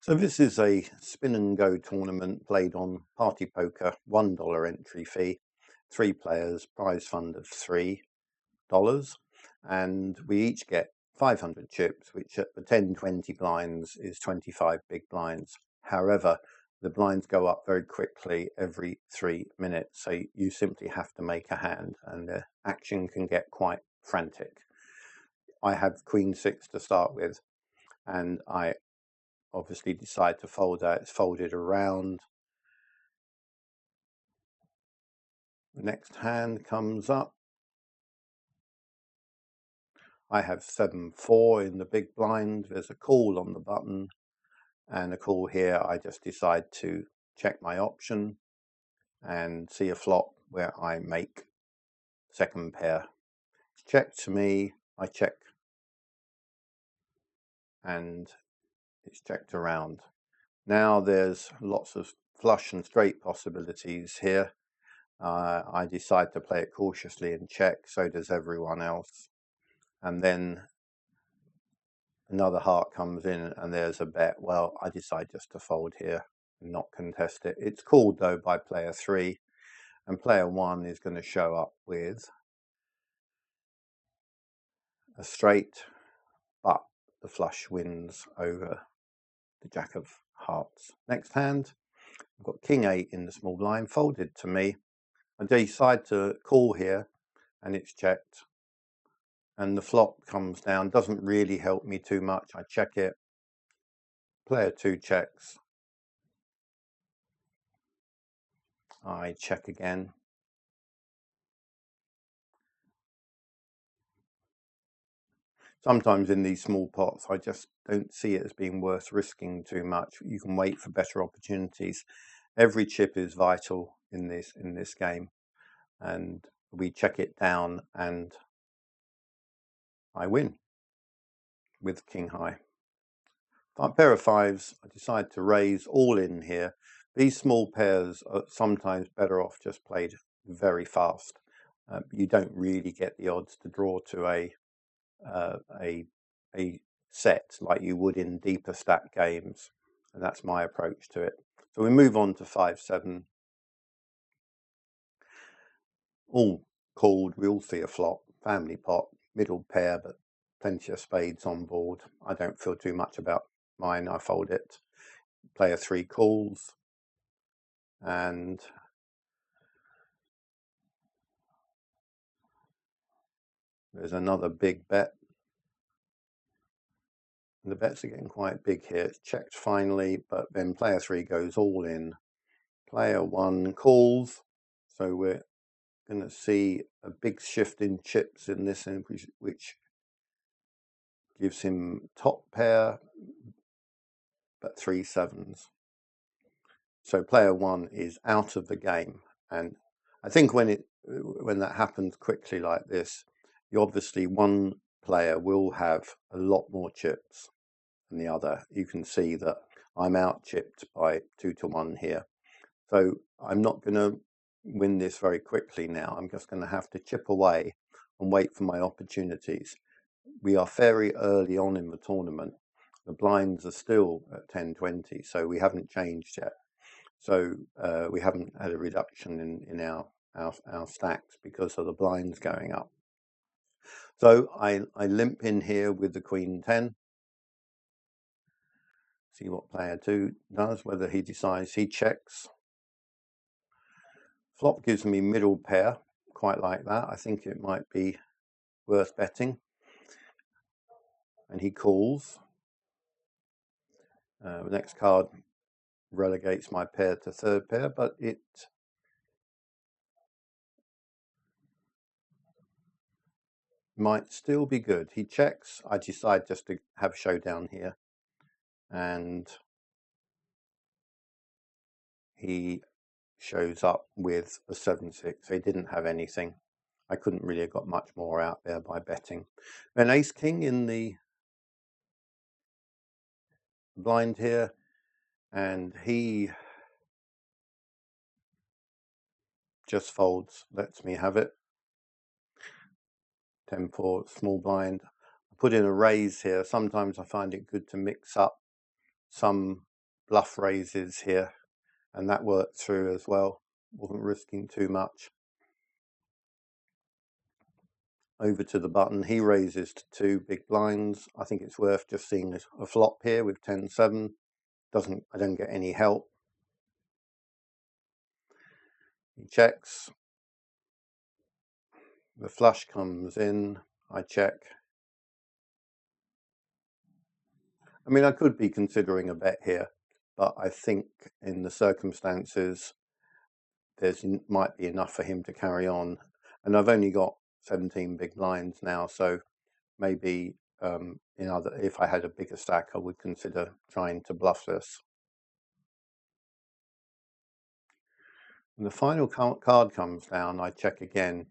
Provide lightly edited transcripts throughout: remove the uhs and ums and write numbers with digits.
So this is a spin and go tournament played on Party Poker, $1 entry fee, 3 players, prize fund of $3, and we each get 500 chips, which at the 10-20 blinds is 25 big blinds. However, the blinds go up very quickly every 3 minutes, so you simply have to make a hand, and the action can get quite frantic. I have Queen 6 to start with, and I obviously decide to fold that. It's folded around. The next hand comes up. I have 7-4 in the big blind. There's a call on the button and a call here. I just decide to check my option and see a flop where I make second pair. It's checked to me. I check and it's checked around. Now there's lots of flush and straight possibilities here. I decide to play it cautiously and check, so does everyone else. And then another heart comes in and there's a bet. Well, I decide just to fold here and not contest it. It's called though by player 3, and player 1 is going to show up with a straight, but the flush wins over the jack of hearts. Next hand, I've got king 8 in the small blind, folded to me. I decide to call here and it's checked, and the flop comes down. Doesn't really help me too much. I check it. Player 2 checks. I check again. Sometimes in these small pots, I just don't see it as being worth risking too much. You can wait for better opportunities. Every chip is vital in this game, and we check it down and I win with king high. Pair of fives, I decide to raise all in here. These small pairs are sometimes better off just played very fast. You don't really get the odds to draw to a set like you would in deeper stack games, and that's my approach to it. So we move on to 5-7. All called. We all see a flop. Family pot, middle pair, but plenty of spades on board. I don't feel too much about mine. I fold it. Player 3 calls, and there's another big bet. The bets are getting quite big here. It's checked finally, but then player 3 goes all in. Player 1 calls, so we're going to see a big shift in chips in this, which gives him top pair, but 3 sevens. So player 1 is out of the game, and I think when that happens quickly like this, you obviously one player will have a lot more chips than the other. You can see that I'm out chipped by 2-1 here, so I'm not going to win this very quickly now. I'm just going to have to chip away and wait for my opportunities. We are very early on in the tournament. The blinds are still at 10-20, so we haven't changed yet. So we haven't had a reduction in our stacks because of the blinds going up. So I limp in here with the Queen 10. See what player 2 does, whether he decides he checks. Flop gives me middle pair, quite like that. I think it might be worth betting. And he calls. The next card relegates my pair to third pair, but it might still be good. He checks. I decide just to have showdown here, and he shows up with a 7-6. He didn't have anything. I couldn't really have got much more out there by betting. Then ace king in the blind here, and he just folds, lets me have it. 10-4 small blind. I put in a raise here. Sometimes I find it good to mix up some bluff raises here, and that worked through as well. Wasn't risking too much. Over to the button, he raises to 2 big blinds. I think it's worth just seeing a flop here with 10-7. I don't get any help. He checks. The flush comes in. I check. I mean, I could be considering a bet here, but I think in the circumstances, might be enough for him to carry on. And I've only got 17 big blinds now, so maybe if I had a bigger stack, I would consider trying to bluff this. When the final card comes down, I check again.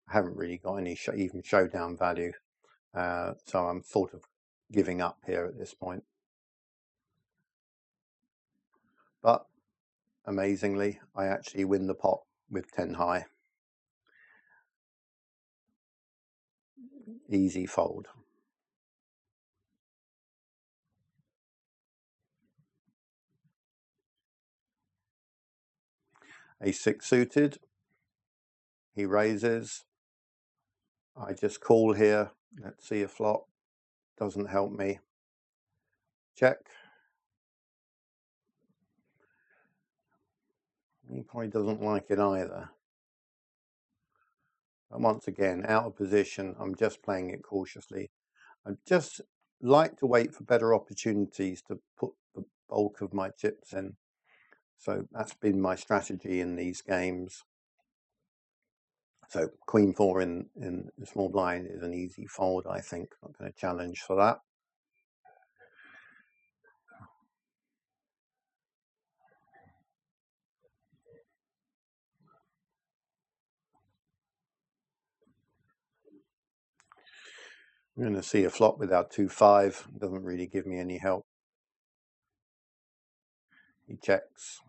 I haven't really got any even showdown value, so I'm sort of giving up here at this point. But amazingly, I actually win the pot with 10 high. Easy fold. Ace-6 suited. He raises. I just call here. Let's see a flop. Doesn't help me. Check. He probably doesn't like it either. And once again, out of position. I'm just playing it cautiously. I just like to wait for better opportunities to put the bulk of my chips in. So that's been my strategy in these games. So Queen 4 in the small blind is an easy fold, I think. Not going to challenge for that. I'm going to see a flop without 2-5. Doesn't really give me any help. He checks.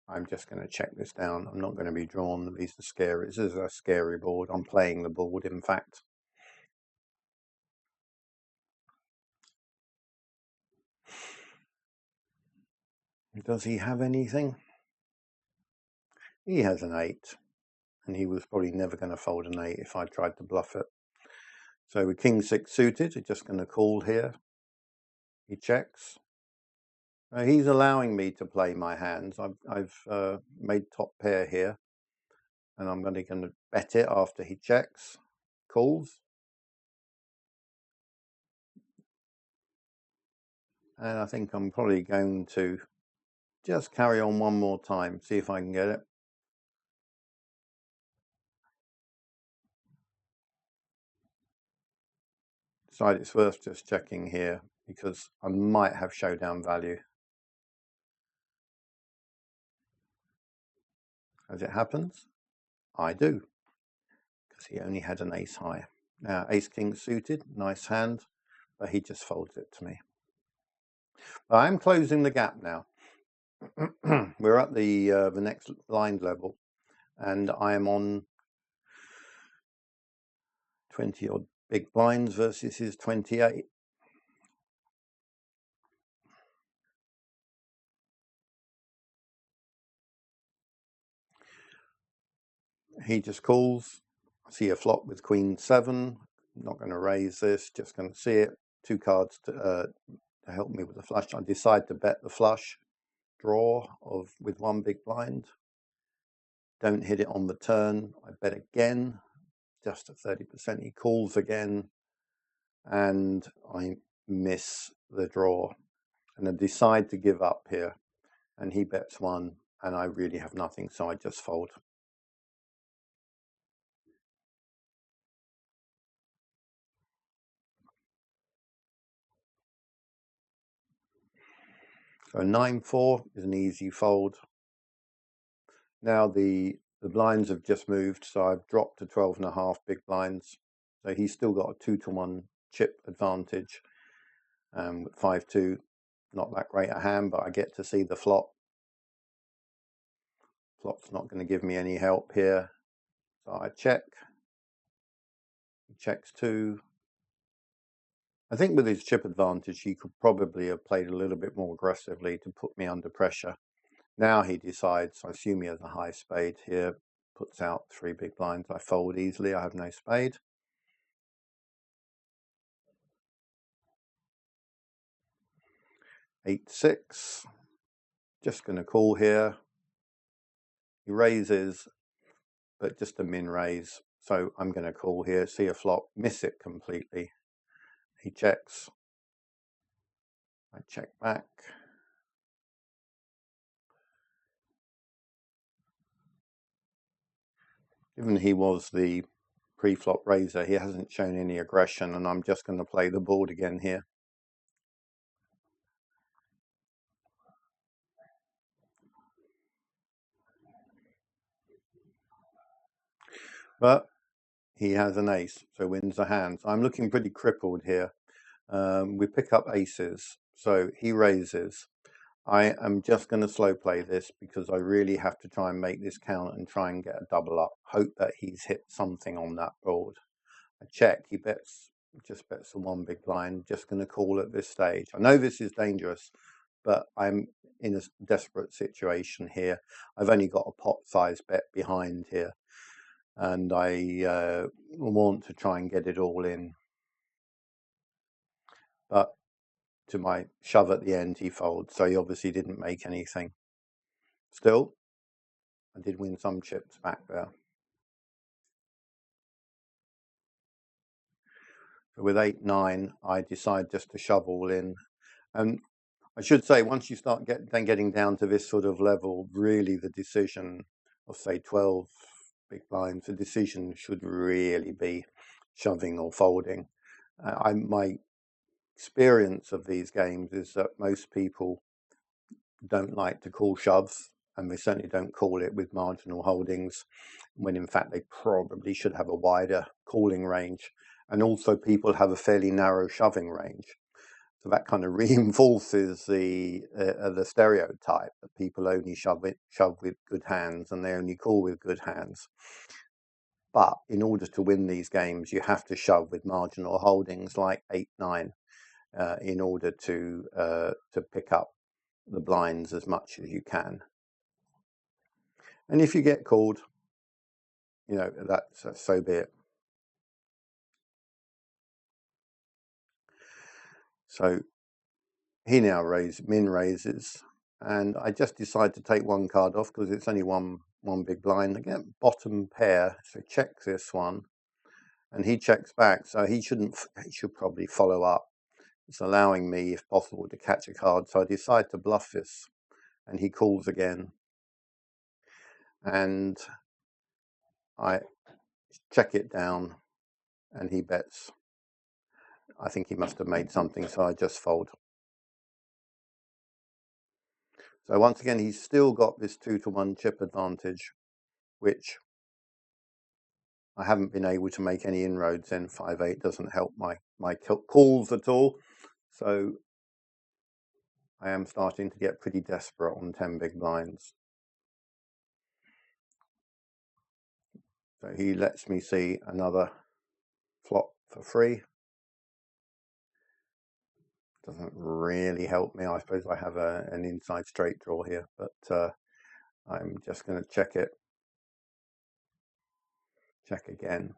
I'm just going to check this down. I'm not going to be drawn. These are scary. This is a scary board. I'm playing the board, in fact. Does he have anything? He has an 8. And he was probably never going to fold an 8 if I tried to bluff it. So with King-6 suited, I'm just going to call here. He checks. He's allowing me to play my hands. I've made top pair here. And I'm going to bet it after he checks. Calls. And I think I'm probably going to just carry on one more time, see if I can get it. Decide it's worth just checking here because I might have showdown value. As it happens, I do, because he only had an ace high. Now Ace-King suited, nice hand, but he just folds it to me. But I'm closing the gap now. We're at the next blind level, and I am on 20 odd big blinds versus his 28. He just calls. I see a flop with Queen 7. Not going to raise this, just going to see it. 2 cards to help me with the flush. I decide to bet the flush draw with 1 big blind. Don't hit it on the turn. I bet again, just at 30%. He calls again, and I miss the draw. And I decide to give up here. And he bets 1, and I really have nothing, so I just fold. So 9-4 is an easy fold. Now the blinds have just moved, so I've dropped to 12.5 big blinds. So he's still got a 2-to-1 chip advantage. 5-2, not that great a hand, but I get to see the flop. Flop's not going to give me any help here. So I check. He checks 2. I think with his chip advantage, he could probably have played a little bit more aggressively to put me under pressure. Now he decides, I assume he has a high spade here, puts out 3 big blinds. I fold easily, I have no spade. Eight, 6. Just going to call here. He raises, but just a min raise. So I'm going to call here, see a flop, miss it completely. He checks. I check back. Given he was the pre-flop raiser, he hasn't shown any aggression, and I'm just going to play the board again here. But he has an ace, so wins the hand. So I'm looking pretty crippled here. We pick up aces, so he raises. I am just going to slow play this because I really have to try and make this count and try and get a double up. Hope that he's hit something on that board. I check, he just bets the 1 big blind, just going to call at this stage. I know this is dangerous, but I'm in a desperate situation here. I've only got a pot size bet behind here, and I want to try and get it all in. But to my shove at the end, he folds, so he obviously didn't make anything. Still, I did win some chips back there. So with 8, 9, I decide just to shove all in. And I should say, once you start getting down to this sort of level, really the decision of, say, 12 big blinds, the decision should really be shoving or folding. My experience of these games is that most people don't like to call shoves, and they certainly don't call it with marginal holdings, when in fact they probably should have a wider calling range. And also people have a fairly narrow shoving range. So that kind of reinforces the stereotype that people only shove with good hands and they only call with good hands. But in order to win these games, you have to shove with marginal holdings like 8, 9 in order to pick up the blinds as much as you can. And if you get called, you know, that's so be it. So he now min raises, and I just decide to take 1 card off because it's only one big blind. Again, bottom pair, so checks this one, and he checks back, so he should probably follow up. It's allowing me, if possible, to catch a card, so I decide to bluff this, and he calls again, and I check it down, and he bets. I think he must have made something, so I just fold. So once again, he's still got this 2-to-1 chip advantage, which I haven't been able to make any inroads in. 5-8 doesn't help my calls at all. So I am starting to get pretty desperate on 10 big blinds. So he lets me see another flop for free. Doesn't really help me. I suppose I have an inside straight draw here, but I'm just going to check it. Check again.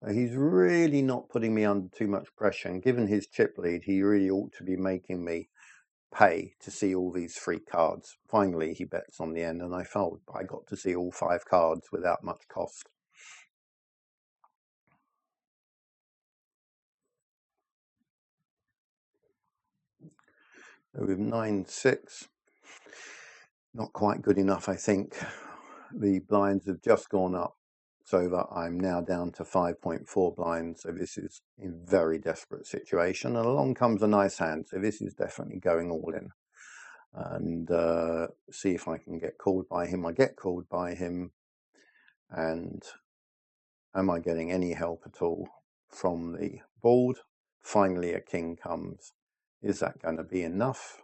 He's really not putting me under too much pressure, and given his chip lead, he really ought to be making me pay to see all these free cards. Finally, he bets on the end, and I fold. I got to see all 5 cards without much cost. So with 9-6, not quite good enough, I think. The blinds have just gone up, so that I'm now down to 5.4 blinds. So this is a very desperate situation, and along comes a nice hand. So this is definitely going all in. And see if I can get called by him. I get called by him, and am I getting any help at all from the board? Finally a king comes. Is that going to be enough?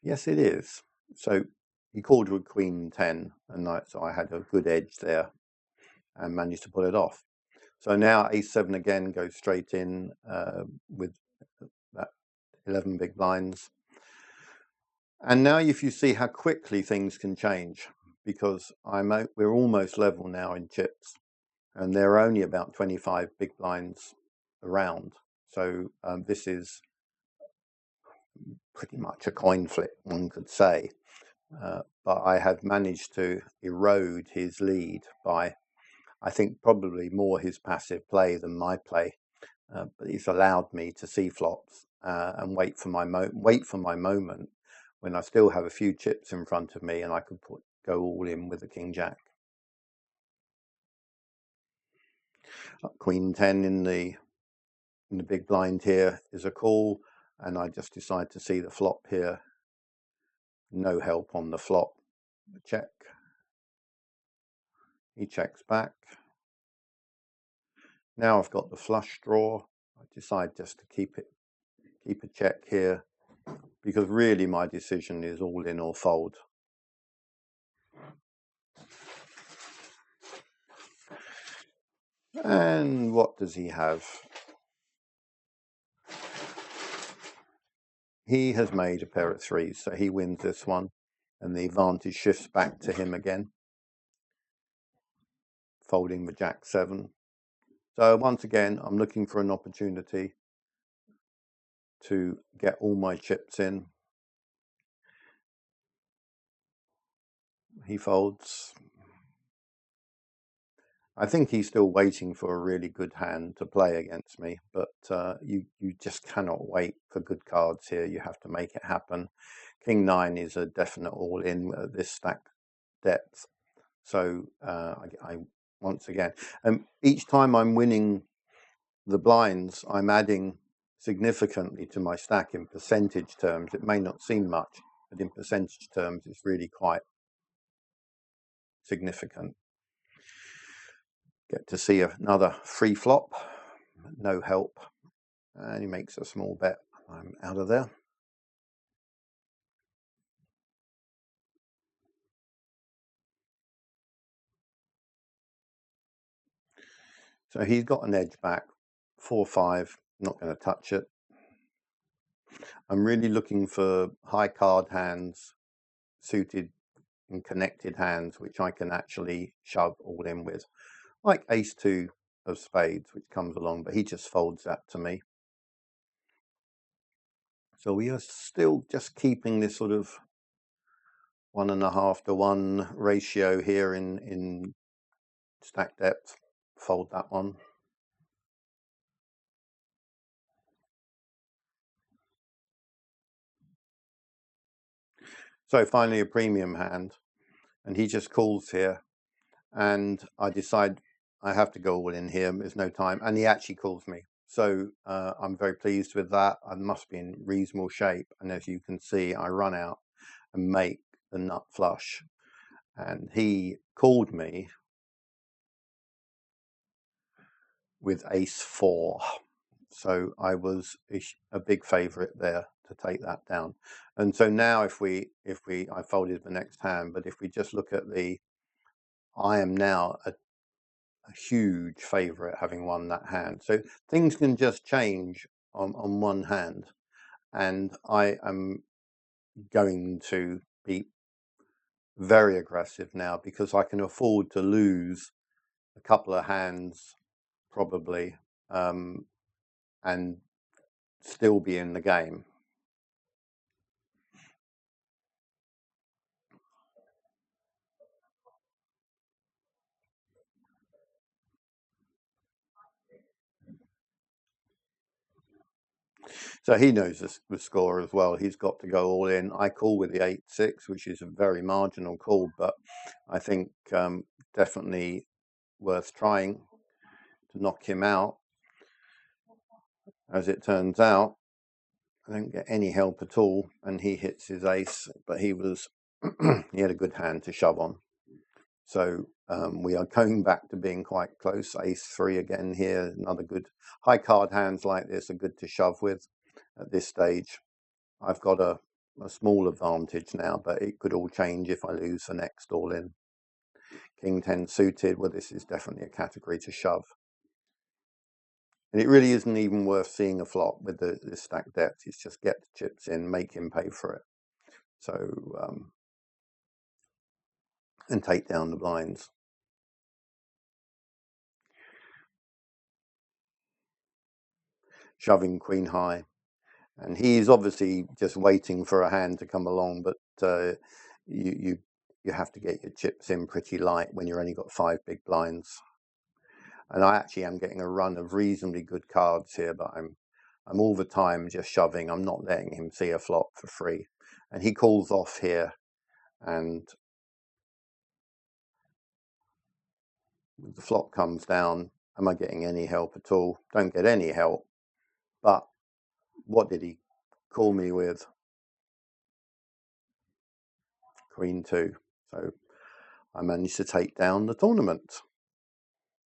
Yes, it is. So he called with queen 10, and so I had a good edge there, and managed to pull it off. So now ace-7 again goes straight in with that 11 big blinds. And now if you see how quickly things can change, because we're almost level now in chips, and there are only about 25 big blinds around. So this is pretty much a coin flip, one could say. But I have managed to erode his lead by, I think, probably more his passive play than my play. But he's allowed me to see flops and wait for my moment when I still have a few chips in front of me and I could go all in with the king jack. Queen 10 in the big blind here is a call, and I just decide to see the flop here. No help on the flop. Check. He checks back. Now I've got the flush draw. I decide just to keep a check here, because really my decision is all in or fold. And what does he have? He has made a pair of threes, so he wins this one, and the advantage shifts back to him again, folding the jack-7. So once again, I'm looking for an opportunity to get all my chips in. He folds. I think he's still waiting for a really good hand to play against me, but you just cannot wait for good cards here. You have to make it happen. King 9 is a definite all-in at this stack depth. So I once again, each time I'm winning the blinds, I'm adding significantly to my stack in percentage terms. It may not seem much, but in percentage terms, it's really quite significant. Get to see another free flop, no help, and he makes a small bet. I'm out of there. So he's got an edge back, 4-5, not going to touch it. I'm really looking for high card hands, suited and connected hands, which I can actually shove all in with, like ace-2 of spades, which comes along, but he just folds that to me. So we are still just keeping this sort of 1.5 to 1 ratio here in stack depth. Fold that one. So finally a premium hand, and he just calls here, and I decide I have to go all in here. There's no time, and he actually calls me. So I'm very pleased with that. I must be in reasonable shape, and as you can see, I run out and make the nut flush, and he called me with ace-4. So I was a big favorite there to take that down. And so now I folded the next hand, but if we just look at I am now a huge favorite having won that hand. So things can just change on one hand, and I am going to be very aggressive now because I can afford to lose a couple of hands probably and still be in the game. So he knows the score as well. He's got to go all in. I call with the 8-6, which is a very marginal call, but I think definitely worth trying to knock him out. As it turns out, I don't get any help at all, and he hits his ace, but he had a good hand to shove on. So we are going back to being quite close. Ace-3 again here, another good. High card hands like this are good to shove with at this stage. I've got a small advantage now, but it could all change if I lose the next all in. King 10 suited, well, this is definitely a category to shove. And it really isn't even worth seeing a flop with the stack depth. It's just get the chips in, make him pay for it. So, and take down the blinds. Shoving queen high. And he's obviously just waiting for a hand to come along, but you have to get your chips in pretty light when you've only got 5 big blinds. And I actually am getting a run of reasonably good cards here, but I'm all the time just shoving. I'm not letting him see a flop for free. And he calls off here, and the flop comes down. Am I getting any help at all? Don't get any help. But what did he call me with? Queen 2. So I managed to take down the tournament.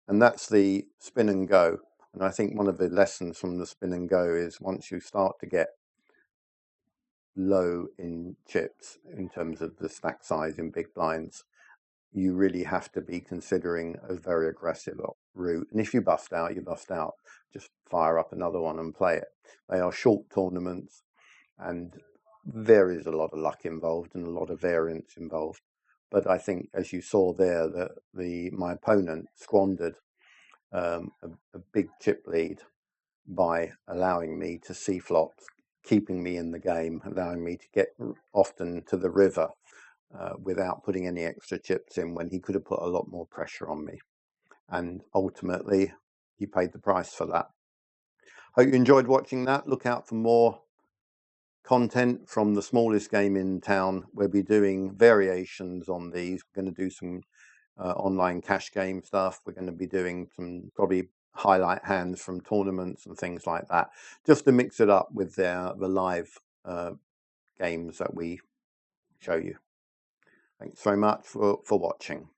And that's the spin and go. And I think one of the lessons from the spin and go is once you start to get low in chips in terms of the stack size in big blinds, you really have to be considering a very aggressive route. And if you bust out, you bust out. Just fire up another one and play it. They are short tournaments, and there is a lot of luck involved and a lot of variance involved. But I think, as you saw there, that my opponent squandered a big chip lead by allowing me to see flops, keeping me in the game, allowing me to get often to the river without putting any extra chips in when he could have put a lot more pressure on me. And ultimately, he paid the price for that. Hope you enjoyed watching that. Look out for more content from the smallest game in town. We'll be doing variations on these. We're going to do some online cash game stuff. We're going to be doing some probably highlight hands from tournaments and things like that, just to mix it up with the live games that we show you. Thanks very much for watching.